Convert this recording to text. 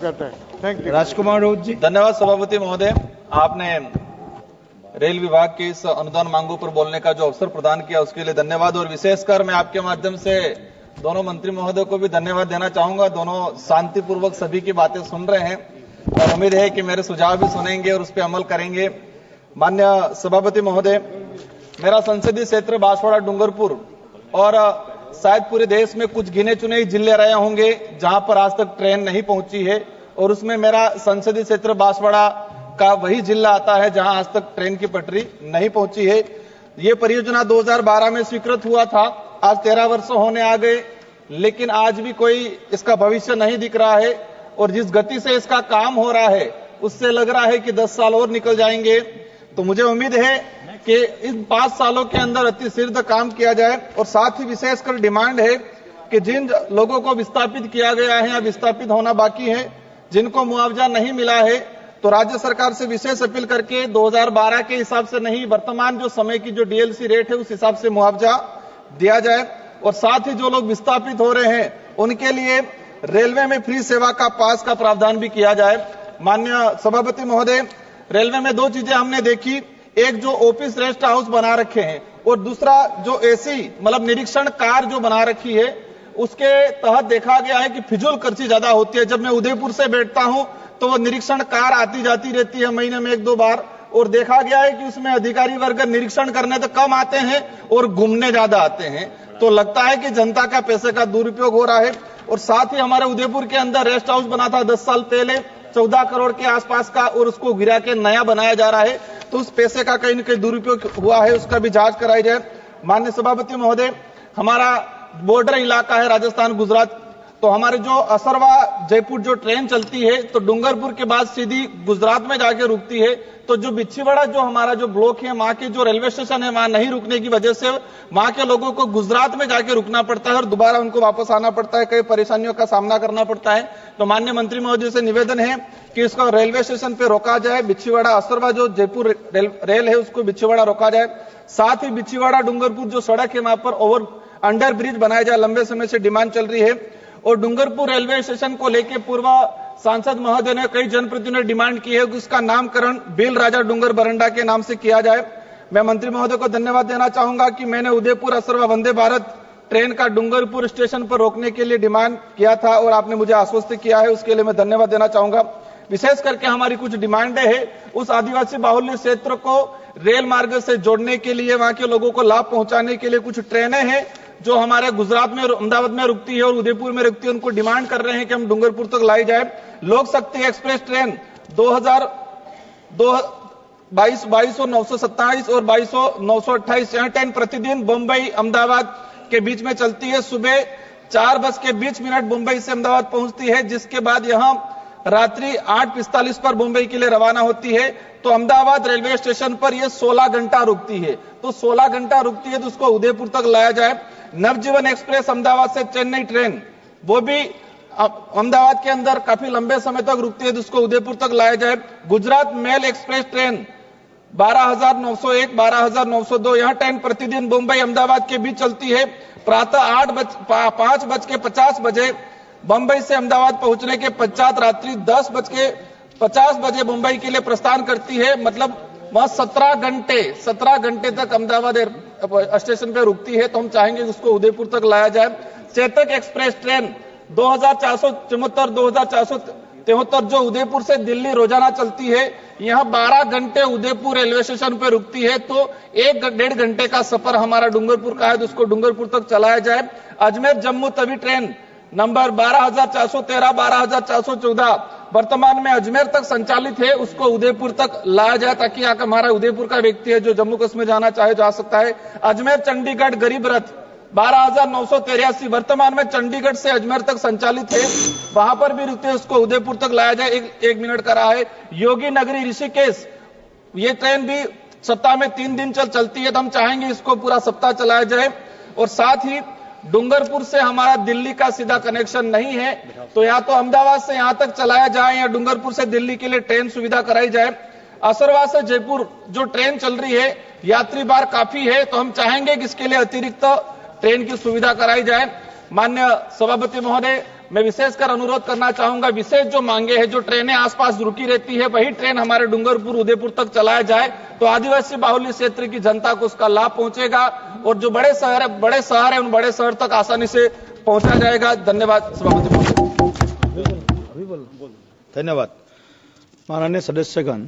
Thank you. Rajkumar Raut ji. धन्यवाद सभापति महोदय, आपने रेल विभाग के इस अनुदान मांगों पर बोलने का जो अवसर प्रदान किया उसके लिए धन्यवाद। और विशेषकर मैं आपके माध्यम से दोनों मंत्री महोदय को भी धन्यवाद देना चाहूंगा। दोनों शांतिपूर्वक सभी की बातें सुन रहे हैं और उम्मीद है कि मेरे सुझाव भी सुनेंगे और उस पर अमल करेंगे। माननीय सभापति महोदय, मेरा संसदीय क्षेत्र बांसवाड़ा डूंगरपुर और शायद पूरे देश में कुछ गिने चुने जिले रहे होंगे जहां पर आज तक ट्रेन नहीं पहुंची है, और उसमें मेरा संसदीय क्षेत्र बांसवाड़ा का वही जिला आता है जहां आज तक ट्रेन की पटरी नहीं पहुंची है। ये परियोजना 2012 में स्वीकृत हुआ था, आज 13 वर्ष होने आ गए, लेकिन आज भी कोई इसका भविष्य नहीं दिख रहा है। और जिस गति से इसका काम हो रहा है उससे लग रहा है कि 10 साल और निकल जाएंगे। तो मुझे उम्मीद है कि इन 5 सालों के अंदर अति शीघ्र काम किया जाए। और साथ ही विशेषकर डिमांड है कि जिन लोगों को विस्थापित किया गया है या विस्थापित होना बाकी है, जिनको मुआवजा नहीं मिला है, तो राज्य सरकार से विशेष अपील करके 2012 के हिसाब से नहीं, वर्तमान जो समय की जो डीएलसी रेट है उस हिसाब से मुआवजा दिया जाए। और साथ ही जो लोग विस्थापित हो रहे हैं उनके लिए रेलवे में फ्री सेवा का पास का प्रावधान भी किया जाए। माननीय सभापति महोदय, रेलवे में 2 चीजें हमने देखी, एक जो ऑफिस रेस्ट हाउस बना रखे हैं और दूसरा जो एसी मतलब निरीक्षण कार जो बना रखी है, उसके तहत देखा गया है कि फिजूल खर्ची ज्यादा होती है। जब मैं उदयपुर से बैठता हूं तो वो निरीक्षण कार आती जाती रहती है महीने में 1-2 बार, और देखा गया है कि उसमें अधिकारी वर्ग निरीक्षण करने तो कम आते हैं और घूमने ज्यादा आते हैं। तो लगता है कि जनता का पैसे का दुरुपयोग हो रहा है। और साथ ही हमारे उदयपुर के अंदर रेस्ट हाउस बना था 10 साल पहले 14 करोड़ के आसपास का, और उसको गिरा के नया बनाया जा रहा है। तो उस पैसे का कहीं न कहीं दुरुपयोग हुआ है, उसका भी जांच कराई जाए। माननीय सभापति महोदय, हमारा बॉर्डर इलाका है राजस्थान गुजरात, तो हमारे जो असरवा जयपुर जो ट्रेन चलती है तो डूंगरपुर के बाद सीधी गुजरात में जाके रुकती है। तो जो बिच्छीवाड़ा जो हमारा जो ब्लॉक है, वहां के जो रेलवे स्टेशन है, वहां नहीं रुकने की वजह से वहां के लोगों को गुजरात में जाके रुकना पड़ता है और दोबारा उनको वापस आना पड़ता है, कई परेशानियों का सामना करना पड़ता है। तो माननीय मंत्री महोदय से निवेदन है कि इसको रेलवे स्टेशन पे रोका जाए, बिच्छीवाड़ा असरवा जो जयपुर रेल है उसको बिच्छीवाड़ा रोका जाए। साथ ही बिच्छीवाड़ा डूंगरपुर जो सड़क है वहां पर अंडर ब्रिज बनाया जाए, लंबे समय से डिमांड चल रही है। और डूंगरपुर रेलवे स्टेशन को लेकर पूर्व सांसद महोदय ने कई जनप्रतिनिधियों ने डिमांड की है कि उसका नामकरण बेल राजा डूंगर बरंडा के नाम से किया जाए। मैं मंत्री महोदय को धन्यवाद देना चाहूंगा कि मैंने उदयपुर असरवा वंदे भारत ट्रेन का डूंगरपुर स्टेशन पर रोकने के लिए डिमांड किया था और आपने मुझे आश्वस्त किया है, उसके लिए मैं धन्यवाद देना चाहूंगा। विशेष करके हमारी कुछ डिमांडें हैं, उस आदिवासी बाहुल्य क्षेत्र को रेल मार्ग से जोड़ने के लिए, वहां के लोगों को लाभ पहुंचाने के लिए कुछ ट्रेनें हैं जो हमारे गुजरात में और अहमदाबाद में रुकती है और उदयपुर में रुकती है, उनको डिमांड कर रहे हैं कि हम डूंगरपुर तक लाई जाए। लोक शक्ति एक्सप्रेस ट्रेन 2200-927 और 2200-928 यह ट्रेन प्रतिदिन मुंबई अहमदाबाद के बीच में चलती है। सुबह 4:20 मुंबई से अहमदाबाद पहुंचती है, जिसके बाद यहां रात्रि 8:45 पर मुंबई के लिए रवाना होती है। तो अहमदाबाद रेलवे स्टेशन पर यह 16 घंटा रुकती है, तो 16 घंटा रुकती है तो उसको उदयपुर तक लाया जाए। नवजीवन एक्सप्रेस अहमदाबाद से चेन्नई ट्रेन, वो भी अहमदाबाद के अंदर काफी लंबे समय तक रुकती है तो उसको उदयपुर तक लाया जाए। गुजरात मेल एक्सप्रेस ट्रेन 12,901, 12,902 यह ट्रेन प्रतिदिन मुंबई अहमदाबाद के बीच चलती है। प्रातः 5:50 बजे मुंबई से अहमदाबाद पहुंचने के पश्चात रात्रि 10:50 बजे मुंबई के लिए प्रस्थान करती है। मतलब वह 17 घंटे तक अहमदाबाद स्टेशन पे रुकती है, तो हम चाहेंगे उसको उदयपुर तक लाया जाए। चेतक एक्सप्रेस ट्रेन 2473 जो उदयपुर से दिल्ली रोजाना चलती है, यहां 12 घंटे उदयपुर रेलवे स्टेशन पे रुकती है, तो 1-1.5 घंटे का सफर हमारा डूंगरपुर का है, तो उसको डूंगरपुर तक चलाया जाए। अजमेर जम्मू तवी ट्रेन नंबर 12,413, 12,414 वर्तमान में अजमेर तक संचालित है, उसको उदयपुर तक लाया जाए ताकि हमारा उदयपुर का व्यक्ति है जो जम्मू कश्मीर जाना चाहे जा सकता है। अजमेर चंडीगढ़ गरीब रथ 12,983 वर्तमान में चंडीगढ़ से अजमेर तक संचालित है, वहां पर भी रुकते हैं, उसको उदयपुर तक लाया जाए। एक मिनट का रहा है। योगी नगरी ऋषिकेश, ये ट्रेन भी सप्ताह में 3 दिन चलती है, तो हम चाहेंगे इसको पूरा सप्ताह चलाया जाए। और साथ ही डूंगरपुर से हमारा दिल्ली का सीधा कनेक्शन नहीं है, तो या तो अहमदाबाद से यहां तक चलाया जाए या डूंगरपुर से दिल्ली के लिए ट्रेन सुविधा कराई जाए। असरवा से जयपुर जो ट्रेन चल रही है, यात्री भार काफी है, तो हम चाहेंगे कि इसके लिए अतिरिक्त ट्रेन की सुविधा कराई जाए। माननीय सभापति महोदय, मैं विशेषकर अनुरोध करना चाहूंगा, विशेष जो मांगे हैं, जो ट्रेनें आसपास रुकी रहती है वही ट्रेन हमारे डूंगरपुर उदयपुर तक चलाया जाए तो आदिवासी बाहुल्य क्षेत्र की जनता को उसका लाभ पहुंचेगा और जो बड़े शहर है उन बड़े शहर तक आसानी से पहुंचा जाएगा। धन्यवाद सभापति महोदय। धन्यवाद माननीय सदस्यगण।